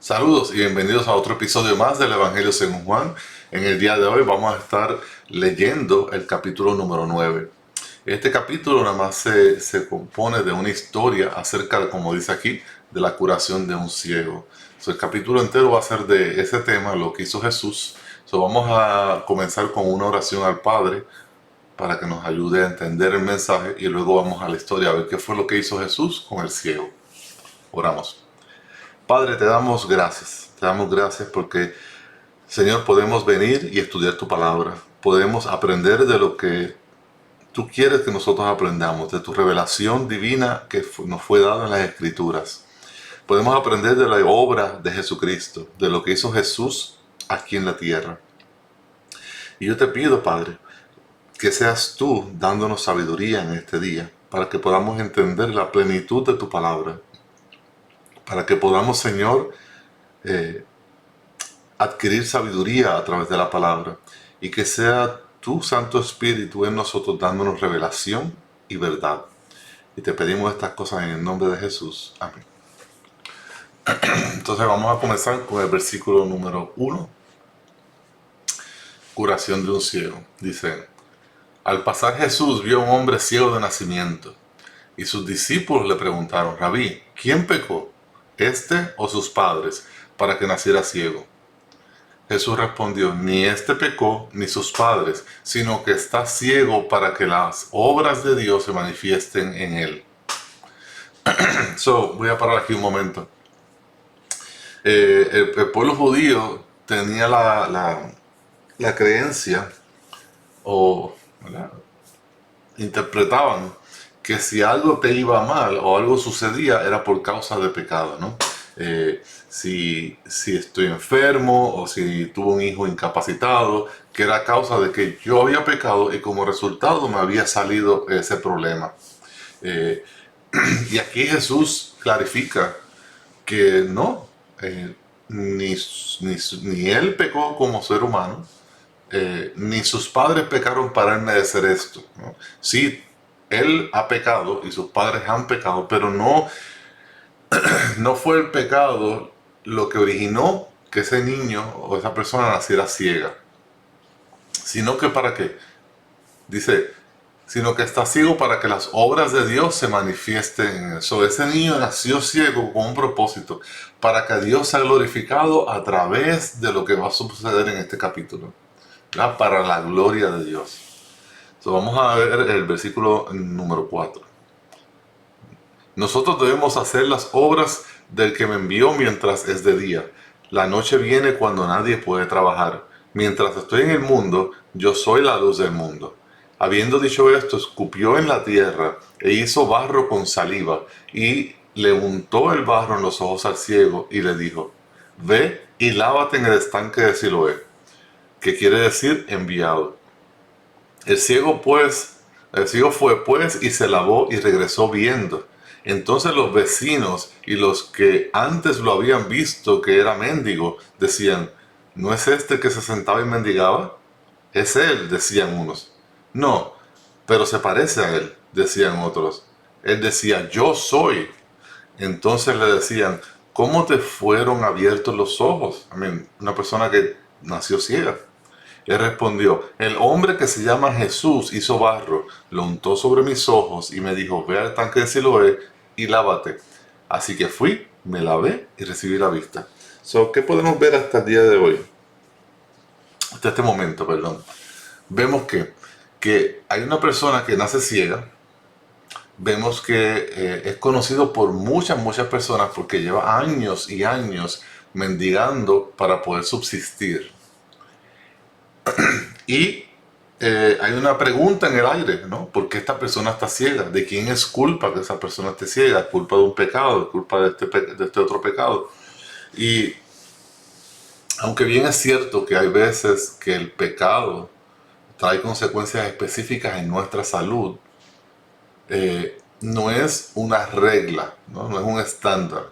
Saludos y bienvenidos a otro episodio más del Evangelio según Juan. En el día de hoy vamos a estar leyendo el capítulo número 9. Este capítulo nada más se compone de una historia acerca, como dice aquí, de la curación de un ciego. El capítulo entero va a ser de ese tema, lo que hizo Jesús. Vamos a comenzar con una oración al Padre para que nos ayude a entender el mensaje y luego vamos a la historia a ver qué fue lo que hizo Jesús con el ciego. Oramos. Padre, te damos gracias porque, Señor, podemos venir y estudiar tu palabra. Podemos aprender de lo que tú quieres que nosotros aprendamos, de tu revelación divina que nos fue dada en las Escrituras. Podemos aprender de la obra de Jesucristo, de lo que hizo Jesús aquí en la tierra. Y yo te pido, Padre, que seas tú dándonos sabiduría en este día, para que podamos entender la plenitud de tu palabra, para que podamos, Señor, adquirir sabiduría a través de la palabra y que sea tu Santo Espíritu en nosotros dándonos revelación y verdad. Y te pedimos estas cosas en el nombre de Jesús. Amén. Entonces vamos a comenzar con el versículo número 1. Curación de un ciego. Dice: al pasar Jesús vio a un hombre ciego de nacimiento y sus discípulos le preguntaron: Rabí, ¿quién pecó, este o sus padres, para que naciera ciego? Jesús respondió: ni este pecó ni sus padres, sino que está ciego para que las obras de Dios se manifiesten en él. Voy a parar aquí un momento. El pueblo judío tenía la creencia, o ¿verdad?, interpretaban que si algo te iba mal o algo sucedía era por causa de pecado, ¿no? Si estoy enfermo o si tuve un hijo incapacitado, que era a causa de que yo había pecado y como resultado me había salido ese problema. Y aquí Jesús clarifica que no, ni él pecó como ser humano, ni sus padres pecaron para merecer esto, ¿no? Sí, él ha pecado y sus padres han pecado, pero no fue el pecado lo que originó que ese niño o esa persona naciera ciega, sino que para qué, dice, sino que está ciego para que las obras de Dios se manifiesten en eso. Ese niño nació ciego con un propósito, para que Dios sea glorificado a través de lo que va a suceder en este capítulo, ¿verdad?, para la gloria de Dios. Vamos a ver el versículo número 4. Nosotros debemos hacer las obras del que me envió mientras es de día. La noche viene cuando nadie puede trabajar. Mientras estoy en el mundo, yo soy la luz del mundo. Habiendo dicho esto, escupió en la tierra e hizo barro con saliva y le untó el barro en los ojos al ciego y le dijo: ve y lávate en el estanque de Siloé, que quiere decir enviado. El ciego fue pues y se lavó y regresó viendo. Entonces los vecinos y los que antes lo habían visto que era mendigo decían: ¿no es este que se sentaba y mendigaba? Es él, decían unos. No, pero se parece a él, decían otros. Él decía: yo soy. Entonces le decían: ¿cómo te fueron abiertos los ojos? Una persona que nació ciega. Él respondió: el hombre que se llama Jesús hizo barro, lo untó sobre mis ojos y me dijo: ve al tanque de Siloé y lávate. Así que fui, me lavé y recibí la vista. ¿Qué podemos ver hasta el día de hoy? Hasta este momento, perdón. Vemos que hay una persona que nace ciega. Vemos que es conocido por muchas personas porque lleva años y años mendigando para poder subsistir. Y hay una pregunta en el aire, ¿no? ¿Por qué esta persona está ciega? ¿De quién es culpa que esa persona esté ciega? ¿Es culpa de un pecado? ¿Es culpa de este otro pecado? Y aunque bien es cierto que hay veces que el pecado trae consecuencias específicas en nuestra salud, no es una regla, ¿no? No es un estándar.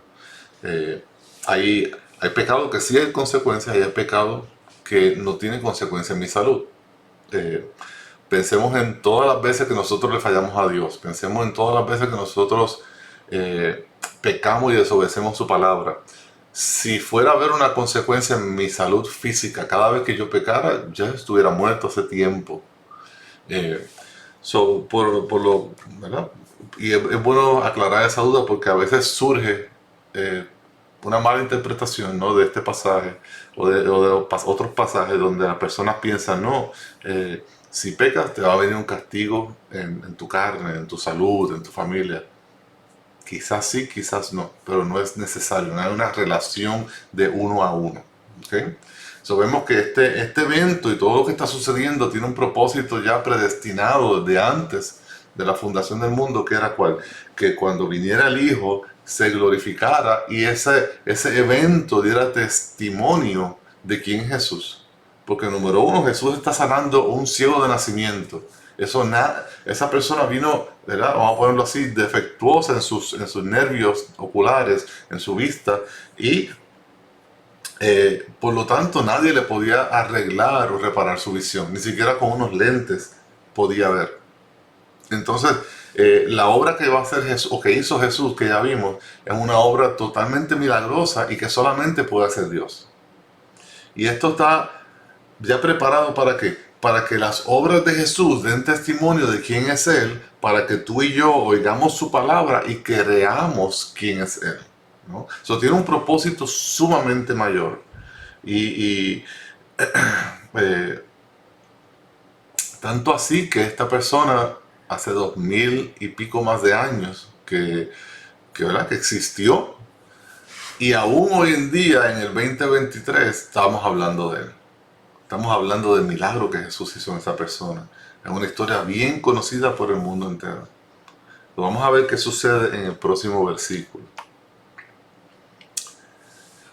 Hay pecados que sí hay consecuencias y hay pecados que no tienen consecuencias en mi salud. Pensemos en todas las veces que nosotros le fallamos a Dios. Pensemos en todas las veces que nosotros pecamos y desobedecemos su palabra. Si fuera a haber una consecuencia en mi salud física cada vez que yo pecara, ya estuviera muerto hace tiempo. Eh, ¿verdad? Y es bueno aclarar esa duda porque a veces surge eh, una mala interpretación, ¿no?, de este pasaje o de otros pasajes donde las personas piensan, no, si pecas te va a venir un castigo en tu carne, en tu salud, en tu familia. Quizás sí, quizás no, pero no es necesario, no hay una relación de uno a uno. ¿Ok? So, vemos que este evento y todo lo que está sucediendo tiene un propósito ya predestinado desde antes de la fundación del mundo, que era cuál, que cuando viniera el Hijo se glorificara y ese evento diera testimonio de quién es Jesús. Porque número uno, Jesús está sanando un ciego de nacimiento. Esa persona vino, ¿verdad?, vamos a ponerlo así, defectuosa en sus nervios oculares, en su vista, y por lo tanto nadie le podía arreglar o reparar su visión, ni siquiera con unos lentes podía ver. Entonces, la obra que va a hacer Jesús, o que hizo Jesús, que ya vimos, es una obra totalmente milagrosa y que solamente puede hacer Dios. Y esto está ya preparado ¿para qué? Para que las obras de Jesús den testimonio de quién es Él, para que tú y yo oigamos su palabra y creamos quién es Él, ¿no? Eso tiene un propósito sumamente mayor. Y eh, tanto así que esta persona hace 2000 y pico más de años ¿verdad?, que existió, y aún hoy en día en el 2023 estamos hablando de él. Estamos hablando del milagro que Jesús hizo en esa persona. Es una historia bien conocida por el mundo entero. Lo vamos a ver qué sucede en el próximo versículo.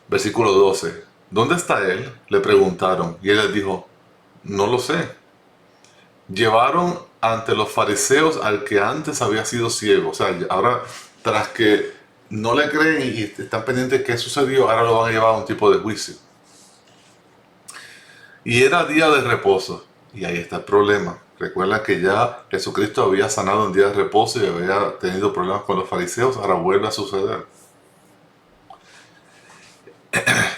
Versículo 12. ¿Dónde está él?, le preguntaron. Y él les dijo, no lo sé. Llevaron ante los fariseos al que antes había sido ciego. O sea, ahora, tras que no le creen y están pendientes de qué sucedió, ahora lo van a llevar a un tipo de juicio. Y era día de reposo. Y ahí está el problema. Recuerda que ya Jesucristo había sanado en día de reposo y había tenido problemas con los fariseos. Ahora vuelve a suceder.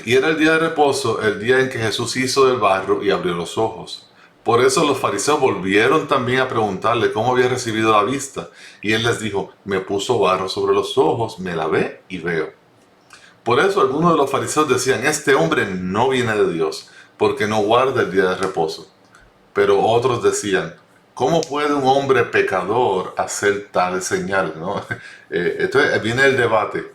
Y era el día de reposo, el día en que Jesús hizo del barro y abrió los ojos. Por eso los fariseos volvieron también a preguntarle cómo había recibido la vista. Y él les dijo, me puso barro sobre los ojos, me lavé y veo. Por eso algunos de los fariseos decían, este hombre no viene de Dios, porque no guarda el día de reposo. Pero otros decían, ¿cómo puede un hombre pecador hacer tal señal?, ¿no? Entonces viene el debate.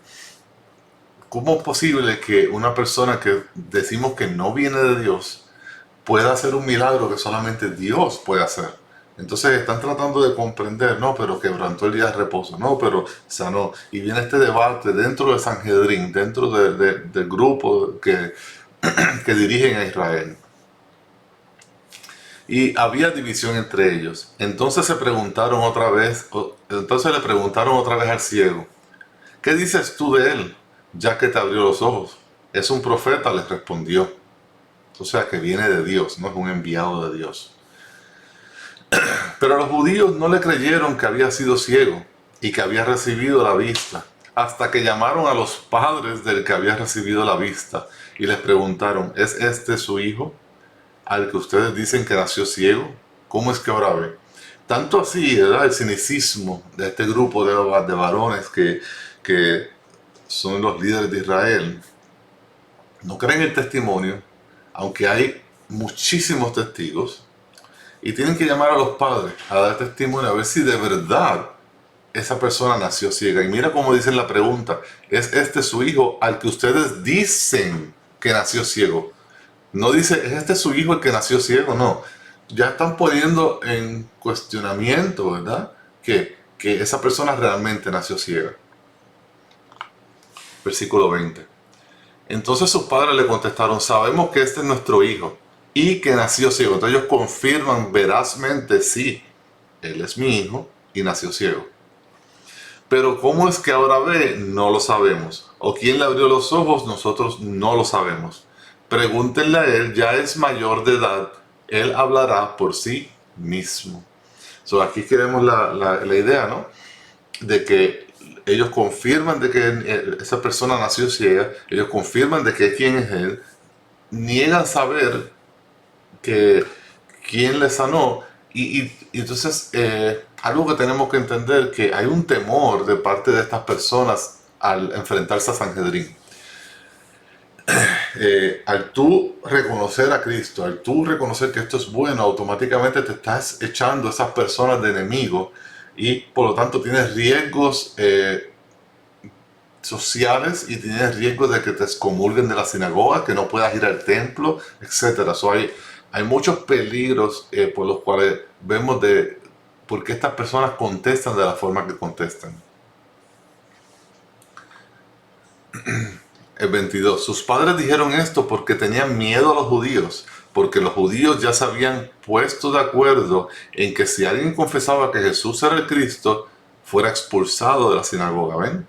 ¿Cómo es posible que una persona que decimos que no viene de Dios pueda hacer un milagro que solamente Dios puede hacer? Entonces están tratando de comprender, no, pero quebrantó el día de reposo, no, pero sanó. Y viene este debate dentro de Sanhedrin, dentro del grupo que dirigen a Israel. Y había división entre ellos. Entonces le preguntaron otra vez al ciego, ¿qué dices tú de él, ya que te abrió los ojos? Es un profeta, les respondió. O sea, que viene de Dios, no es un enviado de Dios. Pero los judíos no le creyeron que había sido ciego y que había recibido la vista, hasta que llamaron a los padres del que había recibido la vista y les preguntaron, ¿es este su hijo, al que ustedes dicen que nació ciego? ¿Cómo es que ahora ve? Tanto así, ¿verdad?, el cinicismo de este grupo de varones que son los líderes de Israel, no creen el testimonio, aunque hay muchísimos testigos, y tienen que llamar a los padres a dar testimonio a ver si de verdad esa persona nació ciega. Y mira cómo dicen la pregunta, ¿es este su hijo al que ustedes dicen que nació ciego? No dice, ¿es este su hijo el que nació ciego? No, ya están poniendo en cuestionamiento, ¿verdad?, que esa persona realmente nació ciega. Versículo 20. Entonces sus padres le contestaron, sabemos que este es nuestro hijo y que nació ciego. Entonces ellos confirman verazmente, sí, él es mi hijo y nació ciego. Pero ¿cómo es que ahora ve? No lo sabemos. ¿O quién le abrió los ojos? Nosotros no lo sabemos. Pregúntenle a él, ya es mayor de edad, él hablará por sí mismo. Aquí queremos la idea, ¿no?, de que ellos confirman de que esa persona nació ciega, ellos confirman de que quién es él, niegan saber que quién le sanó. Y entonces algo que tenemos que entender, que hay un temor de parte de estas personas al enfrentarse a Sanhedrin. Al tú reconocer a Cristo, al tú reconocer que esto es bueno, automáticamente te estás echando a esas personas de enemigo, y por lo tanto tienes riesgos sociales y tienes riesgos de que te excomulguen de la sinagoga, que no puedas ir al templo, etc. Hay muchos peligros por los cuales vemos de por qué estas personas contestan de la forma que contestan. El 22. Sus padres dijeron esto porque tenían miedo a los judíos, porque los judíos ya se habían puesto de acuerdo en que si alguien confesaba que Jesús era el Cristo, fuera expulsado de la sinagoga. ¿Ven?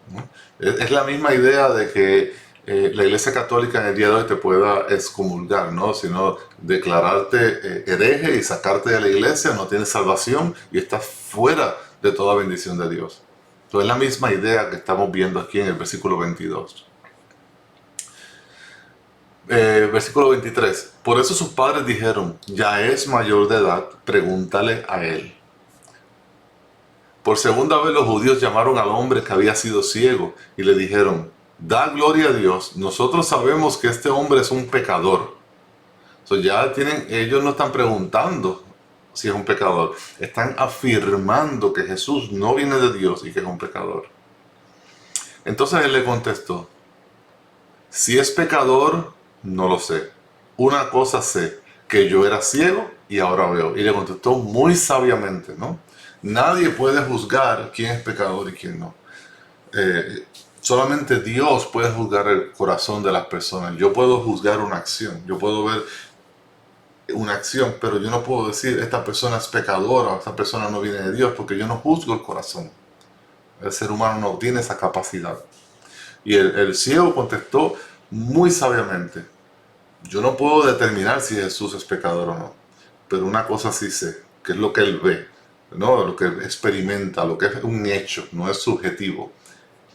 ¿No? Es la misma idea de que la Iglesia Católica en el día de hoy te pueda excomulgar, ¿no? Sino declararte hereje y sacarte de la iglesia, no tienes salvación y estás fuera de toda bendición de Dios. Entonces es la misma idea que estamos viendo aquí en el versículo 22. Versículo 23. Por eso sus padres dijeron, ya es mayor de edad, pregúntale a él. Por segunda vez los judíos llamaron al hombre que había sido ciego y le dijeron, da gloria a Dios, nosotros sabemos que este hombre es un pecador. Ellos no están preguntando si es un pecador, están afirmando que Jesús no viene de Dios y que es un pecador. Entonces él le contestó, si es pecador, no lo sé. Una cosa sé, que yo era ciego y ahora veo. Y le contestó muy sabiamente, ¿no? Nadie puede juzgar quién es pecador y quién no. Solamente Dios puede juzgar el corazón de las personas. Yo puedo juzgar una acción, yo puedo ver una acción, pero yo no puedo decir esta persona es pecadora o esta persona no viene de Dios, porque yo no juzgo el corazón. El ser humano no tiene esa capacidad. Y el ciego contestó muy sabiamente, yo no puedo determinar si Jesús es pecador o no, pero una cosa sí sé, que es lo que él ve, ¿no? Lo que experimenta, lo que es un hecho, no es subjetivo.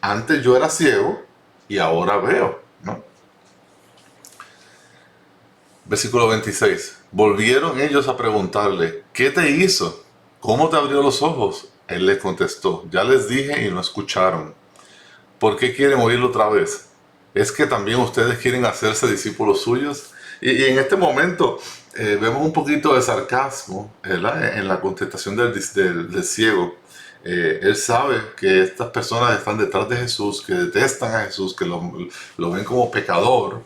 Antes yo era ciego y ahora veo, ¿no? Versículo 26. Volvieron ellos a preguntarle, ¿qué te hizo? ¿Cómo te abrió los ojos? Él les contestó, ya les dije y no escucharon. ¿Por qué quieren oírlo otra vez? ¿Es que también ustedes quieren hacerse discípulos suyos? Y en este momento vemos un poquito de sarcasmo, ¿verdad? En la contestación del ciego. Él sabe que estas personas están detrás de Jesús, que detestan a Jesús, que lo ven como pecador.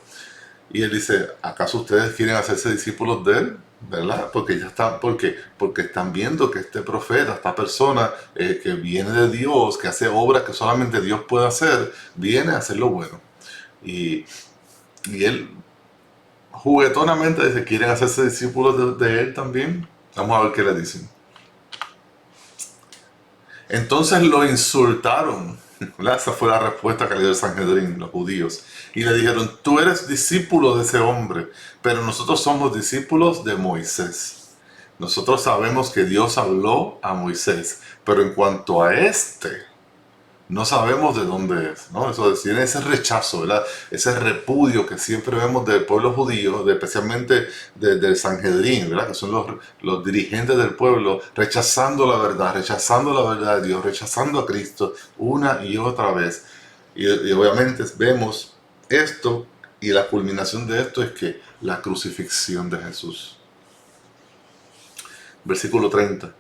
Y él dice, ¿acaso ustedes quieren hacerse discípulos de él? ¿Verdad? Porque ya están, porque están viendo que este profeta, esta persona que viene de Dios, que hace obras que solamente Dios puede hacer, viene a hacer lo bueno. Y él juguetonamente dice, ¿quieren hacerse discípulos de él también? Vamos a ver qué le dicen. Entonces lo insultaron. Esa fue la respuesta que le dio el Sanhedrin, los judíos. Y le dijeron, tú eres discípulo de ese hombre, pero nosotros somos discípulos de Moisés. Nosotros sabemos que Dios habló a Moisés, pero en cuanto a no sabemos de dónde es, ¿no? Eso tiene ese rechazo, ¿verdad? Ese repudio que siempre vemos del pueblo judío, especialmente del Sanhedrin, ¿verdad? Que son los dirigentes del pueblo, rechazando la verdad de Dios, rechazando a Cristo una y otra vez. Y obviamente vemos esto, y la culminación de esto es que la crucifixión de Jesús. Versículo 30.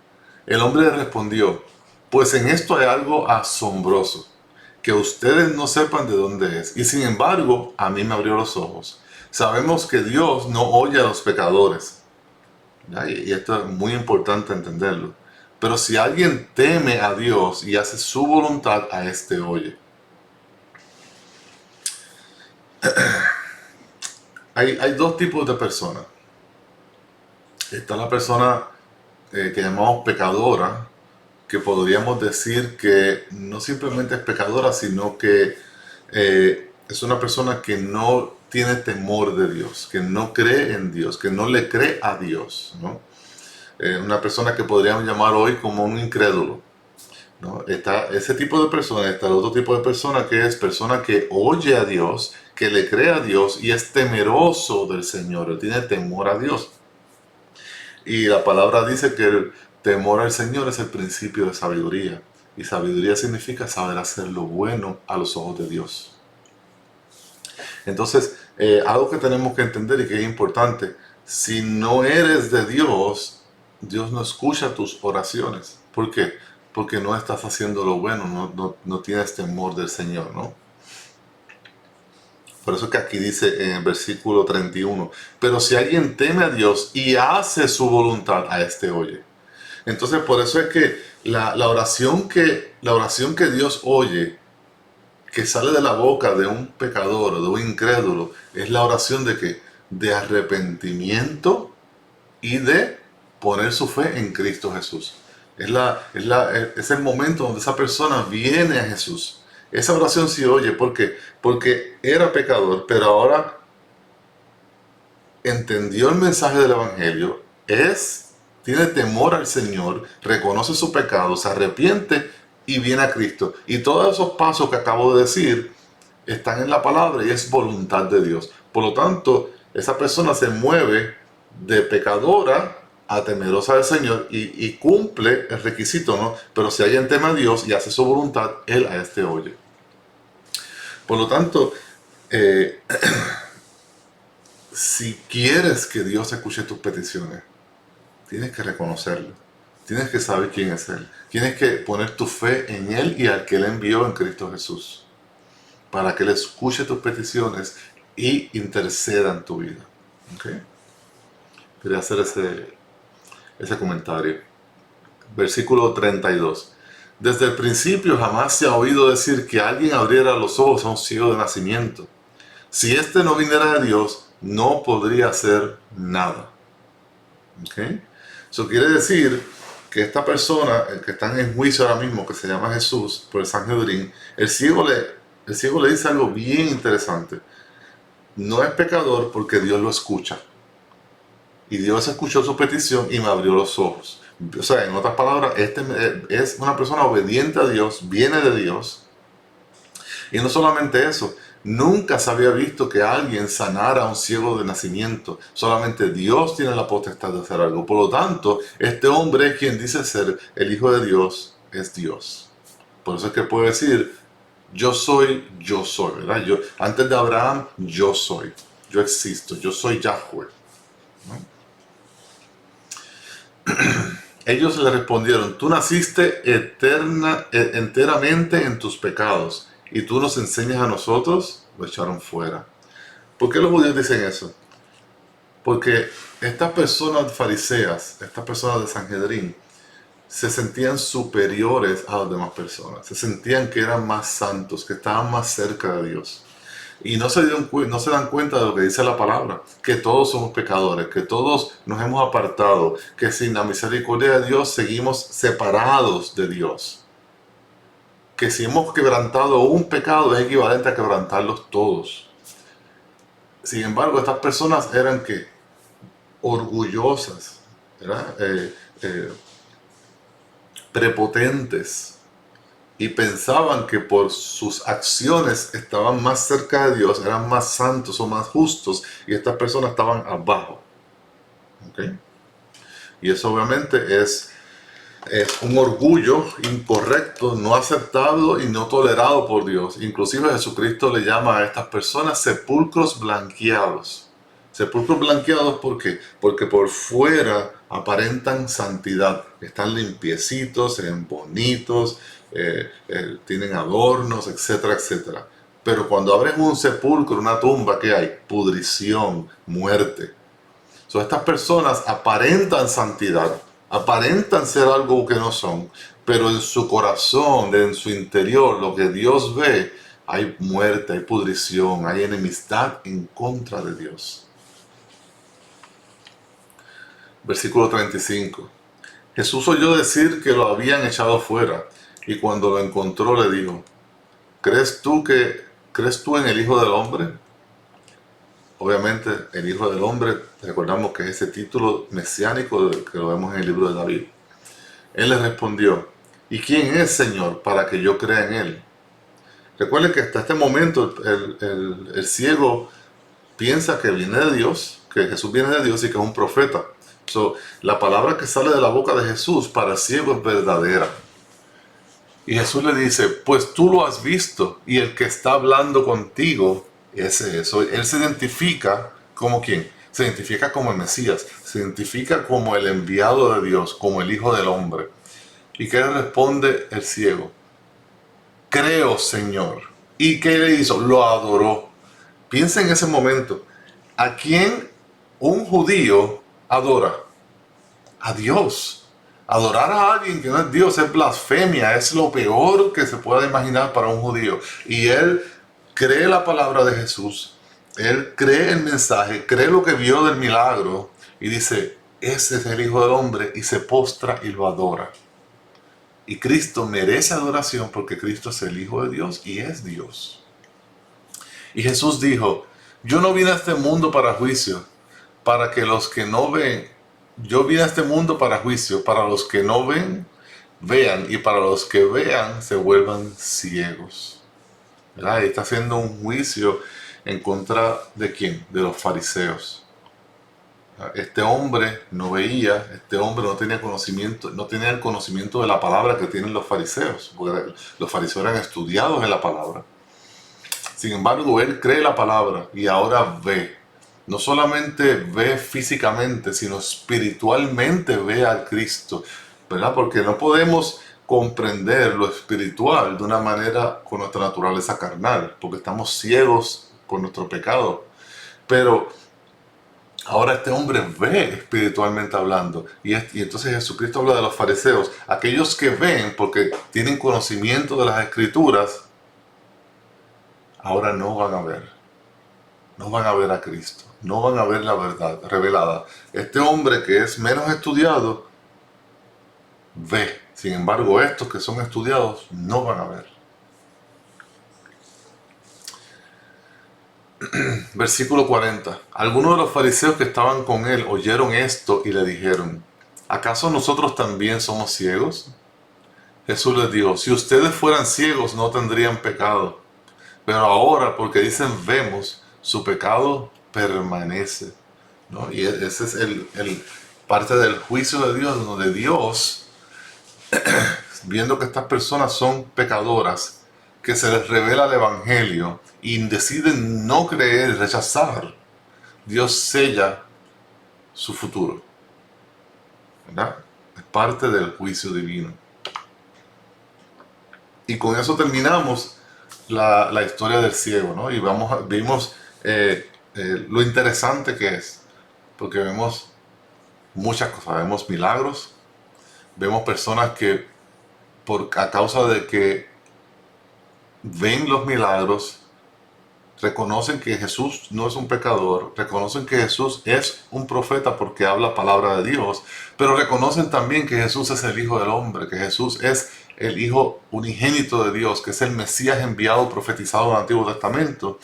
El hombre le respondió, pues en esto hay algo asombroso, que ustedes no sepan de dónde es, y sin embargo a mí me abrió los ojos. Sabemos que Dios no oye a los pecadores, ¿ya? Y esto es muy importante entenderlo. Pero si alguien teme a Dios y hace su voluntad, a este oye. Hay dos tipos de personas. Está la persona que llamamos pecadora, que podríamos decir que no simplemente es pecadora, sino que es una persona que no tiene temor de Dios, que no cree en Dios, que no le cree a Dios, ¿no? Una persona que podríamos llamar hoy como un incrédulo, ¿no? Está ese tipo de persona, está el otro tipo de persona que es persona que oye a Dios, que le cree a Dios y es temeroso del Señor, él tiene temor a Dios. Y la palabra dice que el temor al Señor es el principio de sabiduría. Y sabiduría significa saber hacer lo bueno a los ojos de Dios. Entonces, algo que tenemos que entender y que es importante, si no eres de Dios, Dios no escucha tus oraciones. ¿Por qué? Porque no estás haciendo lo bueno, no tienes temor del Señor, ¿no? Por eso que aquí dice en el versículo 31, pero si alguien teme a Dios y hace su voluntad, a este oye. Entonces, por eso es que la oración que Dios oye, que sale de la boca de un pecador o de un incrédulo, es la oración de que de arrepentimiento y de poner su fe en Cristo Jesús. Es el momento donde esa persona viene a Jesús. Esa oración sí oye, ¿por qué? Porque era pecador, pero ahora entendió el mensaje del Evangelio, tiene temor al Señor, reconoce su pecado, se arrepiente y viene a Cristo. Y todos esos pasos que acabo de decir están en la palabra y es voluntad de Dios. Por lo tanto, esa persona se mueve de pecadora a temerosa del Señor y cumple el requisito, ¿no? Pero si alguien teme a Dios y hace su voluntad, Él a este oye. Por lo tanto, si quieres que Dios escuche tus peticiones, tienes que reconocerlo. Tienes que saber quién es Él. Tienes que poner tu fe en Él y al que Él envió en Cristo Jesús, para que Él escuche tus peticiones y interceda en tu vida. ¿Okay? Quería hacer ese comentario. Versículo 32. Desde el principio jamás se ha oído decir que alguien abriera los ojos a un ciego de nacimiento. Si éste no viniera de Dios, no podría hacer nada. ¿Okay? Eso quiere decir que esta persona, el que está en juicio ahora mismo, que se llama Jesús, por el Sanhedrin, el ciego le dice algo bien interesante. No es pecador porque Dios lo escucha. Y Dios escuchó su petición y me abrió los ojos. O sea, en otras palabras, este es una persona obediente a Dios, viene de Dios. Y no solamente eso, nunca se había visto que alguien sanara a un ciego de nacimiento. Solamente Dios tiene la potestad de hacer algo. Por lo tanto, este hombre, quien dice ser el Hijo de Dios, es Dios. Por eso es que puede decir, yo soy, ¿verdad? Antes de Abraham, yo soy. Yo existo, yo soy Yahweh. ¿No? Ellos le respondieron, tú naciste enteramente en tus pecados y tú nos enseñas a nosotros, lo echaron fuera. ¿Por qué los judíos dicen eso? Porque estas personas fariseas, estas personas de Sanhedrin, se sentían superiores a las demás personas, se sentían que eran más santos, que estaban más cerca de Dios. Y no se dan cuenta de lo que dice la palabra, que todos somos pecadores, que todos nos hemos apartado, que sin la misericordia de Dios seguimos separados de Dios. Que si hemos quebrantado un pecado es equivalente a quebrantarlos todos. Sin embargo, estas personas eran que orgullosas, ¿verdad? Prepotentes, y pensaban que por sus acciones estaban más cerca de Dios, eran más santos o más justos, y estas personas estaban abajo. ¿Okay? Y eso obviamente es un orgullo incorrecto, no aceptado y no tolerado por Dios. Inclusive Jesucristo le llama a estas personas sepulcros blanqueados. Sepulcros blanqueados, ¿por qué? Porque por fuera aparentan santidad, están limpiecitos, se ven bonitos, tienen adornos, etcétera, etcétera. Pero cuando abren un sepulcro, una tumba, ¿qué hay? Pudrición, muerte. So, estas personas aparentan santidad, aparentan ser algo que no son, pero en su corazón, en su interior, lo que Dios ve, hay muerte, hay pudrición, hay enemistad en contra de Dios. Versículo 35. Jesús oyó decir que lo habían echado fuera, y cuando lo encontró le dijo, ¿crees tú en el Hijo del Hombre? Obviamente, el Hijo del Hombre, recordamos que es ese título mesiánico que lo vemos en el libro de David. Él le respondió, ¿Y quién es, Señor, para que yo crea en Él? Recuerden que hasta este momento el ciego piensa que viene de Dios, que Jesús viene de Dios y que es un profeta. La palabra que sale de la boca de Jesús para el ciego es verdadera. Y Jesús le dice, pues tú lo has visto y el que está hablando contigo es eso. Él se identifica como ¿quién? Se identifica como el Mesías, se identifica como el enviado de Dios, como el Hijo del Hombre. ¿Y qué le responde el ciego? Creo, Señor. ¿Y qué le hizo? Lo adoró. Piensa en ese momento. ¿A quién un judío adora? A Dios. Adorar a alguien que no es Dios es blasfemia, es lo peor que se pueda imaginar para un judío. Y él cree la palabra de Jesús, él cree el mensaje, cree lo que vio del milagro y dice, ese es el Hijo del Hombre, y se postra y lo adora. Y Cristo merece adoración porque Cristo es el Hijo de Dios y es Dios. Y Jesús dijo, yo no vine a este mundo para juicio, para que los que no ven, yo vine a este mundo para juicio, para los que no ven, vean, y para los que vean, se vuelvan ciegos. ¿Verdad? Y está haciendo un juicio en contra de ¿quién? De los fariseos. Este hombre no veía, este hombre no tenía conocimiento, no tenía el conocimiento de la palabra que tienen los fariseos, porque los fariseos eran estudiados en la palabra. Sin embargo, él cree la palabra y ahora ve. No solamente ve físicamente, sino espiritualmente ve al Cristo, ¿verdad? Porque no podemos comprender lo espiritual de una manera con nuestra naturaleza carnal, porque estamos ciegos con nuestro pecado. Pero ahora este hombre ve espiritualmente hablando. Y entonces Jesucristo habla de los fariseos, aquellos que ven porque tienen conocimiento de las escrituras, ahora no van a ver. No van a ver a Cristo, no van a ver la verdad revelada. Este hombre que es menos estudiado, ve. Sin embargo, estos que son estudiados no van a ver. Versículo 40. Algunos de los fariseos que estaban con él oyeron esto y le dijeron, ¿acaso nosotros también somos ciegos? Jesús les dijo, si ustedes fueran ciegos no tendrían pecado. Pero ahora, porque dicen vemos, su pecado permanece, ¿no? Y ese es el parte del juicio de Dios, donde Dios, viendo que estas personas son pecadoras, que se les revela el Evangelio y deciden no creer, rechazar, Dios sella su futuro, ¿verdad? Es parte del juicio divino. Y con eso terminamos la historia del ciego, ¿no? Y vimos lo interesante que es, porque vemos muchas cosas, vemos milagros, vemos personas que a causa de que ven los milagros, reconocen que Jesús no es un pecador, reconocen que Jesús es un profeta porque habla palabra de Dios, pero reconocen también que Jesús es el Hijo del Hombre, que Jesús es el Hijo unigénito de Dios, que es el Mesías enviado, profetizado en el Antiguo Testamento.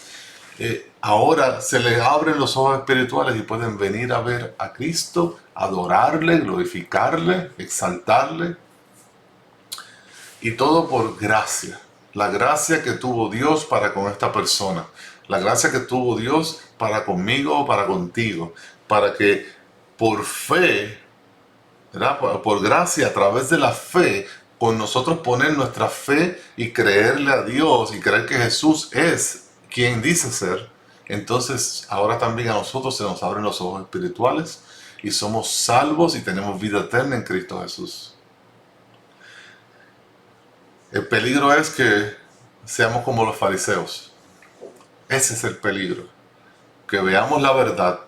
Ahora se les abren los ojos espirituales y pueden venir a ver a Cristo, adorarle, glorificarle, exaltarle. Y todo por gracia. La gracia que tuvo Dios para con esta persona. La gracia que tuvo Dios para conmigo o para contigo. Para que por fe, ¿verdad? Por gracia, a través de la fe, con nosotros poner nuestra fe y creerle a Dios y creer que Jesús es quien dice ser, entonces ahora también a nosotros se nos abren los ojos espirituales y somos salvos y tenemos vida eterna en Cristo Jesús. El peligro es que seamos como los fariseos. Ese es el peligro. Que veamos la verdad,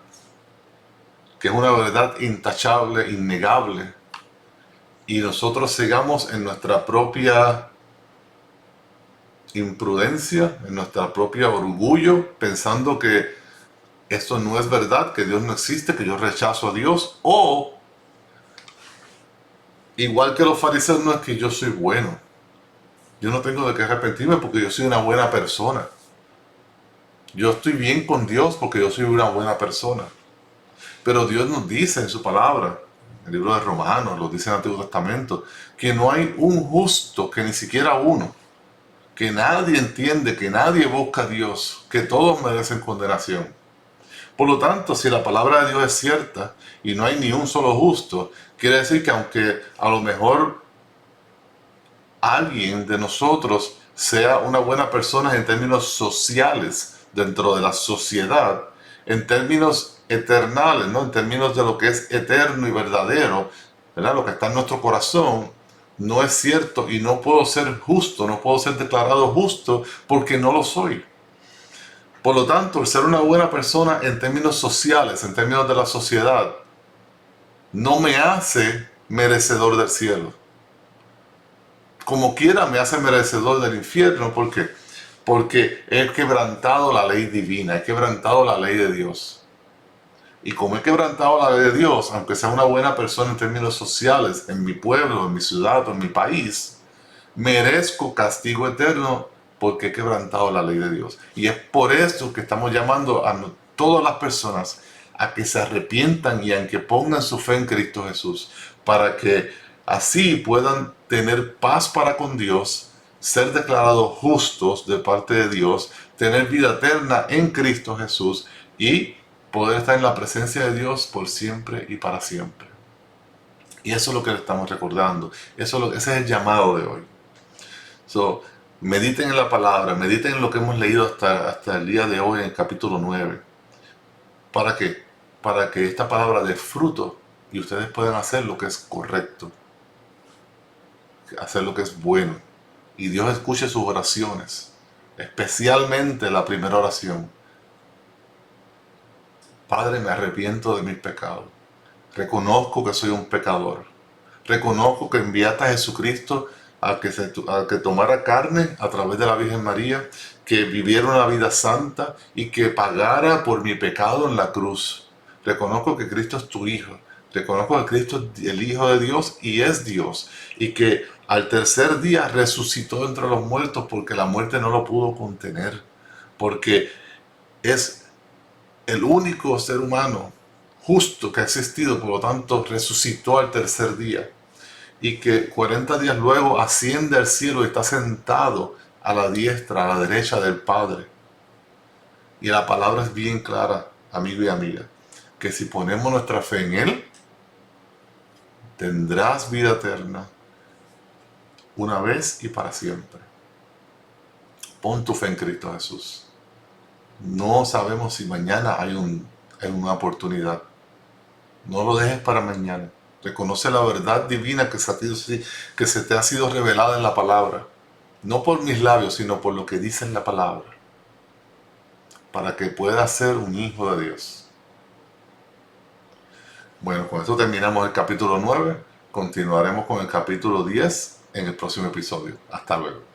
que es una verdad intachable, innegable, y nosotros sigamos en nuestra propia imprudencia, en nuestra propia orgullo, pensando que esto no es verdad, que Dios no existe, que yo rechazo a Dios, o igual que los fariseos, no es que yo soy bueno. Yo no tengo de qué arrepentirme porque yo soy una buena persona. Yo estoy bien con Dios porque yo soy una buena persona. Pero Dios nos dice en su palabra, el libro de Romanos, lo dice en el Antiguo Testamento, que no hay un justo, que ni siquiera uno, que nadie entiende, que nadie busca a Dios, que todos merecen condenación. Por lo tanto, si la palabra de Dios es cierta y no hay ni un solo justo, quiere decir que aunque a lo mejor alguien de nosotros sea una buena persona en términos sociales dentro de la sociedad, en términos eternales, ¿no? En términos de lo que es eterno y verdadero, ¿verdad? Lo que está en nuestro corazón, no es cierto y no puedo ser justo, no puedo ser declarado justo porque no lo soy. Por lo tanto, el ser una buena persona en términos sociales, en términos de la sociedad, no me hace merecedor del cielo. Como quiera me hace merecedor del infierno. ¿Por qué? Porque he quebrantado la ley divina, he quebrantado la ley de Dios. Y como he quebrantado la ley de Dios, aunque sea una buena persona en términos sociales, en mi pueblo, en mi ciudad o en mi país, merezco castigo eterno porque he quebrantado la ley de Dios. Y es por esto que estamos llamando a todas las personas a que se arrepientan y a que pongan su fe en Cristo Jesús, para que así puedan tener paz para con Dios, ser declarados justos de parte de Dios, tener vida eterna en Cristo Jesús y poder estar en la presencia de Dios por siempre y para siempre. Y eso es lo que le estamos recordando. Ese es el llamado de hoy. So, mediten en la palabra, mediten en lo que hemos leído hasta el día de hoy en el capítulo 9. ¿Para qué? Para que esta palabra dé fruto y ustedes puedan hacer lo que es correcto, hacer lo que es bueno. Y Dios escuche sus oraciones, especialmente la primera oración. Padre, me arrepiento de mis pecados. Reconozco que soy un pecador. Reconozco que enviaste a Jesucristo a que tomara carne a través de la Virgen María, que viviera una vida santa y que pagara por mi pecado en la cruz. Reconozco que Cristo es tu Hijo. Reconozco que Cristo es el Hijo de Dios y es Dios. Y que al tercer día resucitó entre los muertos porque la muerte no lo pudo contener. Porque es el único ser humano justo que ha existido, por lo tanto resucitó al tercer día. Y que 40 días luego asciende al cielo y está sentado a la diestra, a la derecha del Padre. Y la palabra es bien clara, amigo y amiga, que si ponemos nuestra fe en Él, tendrás vida eterna una vez y para siempre. Pon tu fe en Cristo Jesús. No sabemos si mañana hay una oportunidad. No lo dejes para mañana. Reconoce la verdad divina que se te ha sido revelada en la palabra. No por mis labios, sino por lo que dice en la palabra. Para que puedas ser un hijo de Dios. Bueno, con esto terminamos el capítulo 9. Continuaremos con el capítulo 10 en el próximo episodio. Hasta luego.